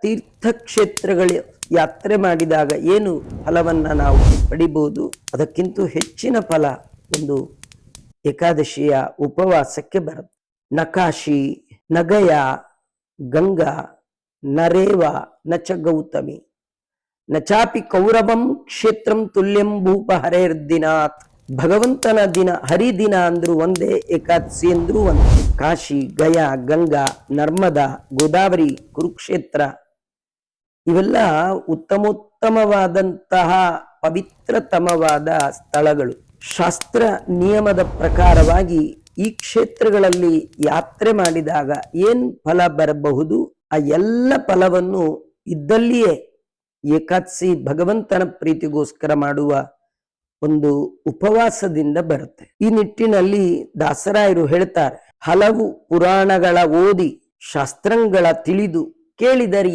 ತೀರ್ಥಕ್ಷೇತ್ರಗಳ ಯಾತ್ರೆ ಮಾಡಿದಾಗ ಏನು ಫಲವನ್ನ ನಾವು ಪಡಿಬಹುದು, ಅದಕ್ಕಿಂತ ಹೆಚ್ಚಿನ ಫಲ ಒಂದು ಏಕಾದಶಿಯ ಉಪವಾಸಕ್ಕೆ ಬರುತ್ತೆ. ನಕಾಶಿ ನಗಯ ಗಂಗಾ ನರೇವ ನಚ ಗೌತಮಿ ನಚಾಪಿ ಕೌರವಂ ಕ್ಷೇತ್ರಂ ತುಲ್ಯಂ ಭೂಪ ಹರೇರ್ದಿನಾತ್. ಭಗವಂತನ ದಿನ, ಹರಿದಿನ ಅಂದ್ರು ಒಂದೇ, ಏಕಾದಶಿ ಅಂದ್ರು ಒಂದೇ. ಕಾಶಿ ಗಯಾ ಗಂಗಾ ನರ್ಮದಾ ಗೋದಾವರಿ ಕುರುಕ್ಷೇತ್ರ ಇವೆಲ್ಲ ಉತ್ತಮೋತ್ತಮವಾದಂತಹ ಪವಿತ್ರತಮವಾದ ಸ್ಥಳಗಳು. ಶಾಸ್ತ್ರ ನಿಯಮದ ಪ್ರಕಾರವಾಗಿ ಈ ಕ್ಷೇತ್ರಗಳಲ್ಲಿ ಯಾತ್ರೆ ಮಾಡಿದಾಗ ಏನ್ ಫಲ ಬರಬಹುದು, ಆ ಎಲ್ಲ ಫಲವನ್ನು ಇದ್ದಲ್ಲಿಯೇ ಏಕಾದಶಿ ಭಗವಂತನ ಪ್ರೀತಿಗೋಸ್ಕರ ಮಾಡುವ ಒಂದು ಉಪವಾಸದಿಂದ ಬರುತ್ತೆ. ಈ ನಿಟ್ಟಿನಲ್ಲಿ ದಾಸರಾಯರು ಹೇಳ್ತಾರೆ, ಹಲವು ಪುರಾಣಗಳ ಓದಿ ಶಾಸ್ತ್ರಗಳ ತಿಳಿದು ಕೇಳಿದರೆ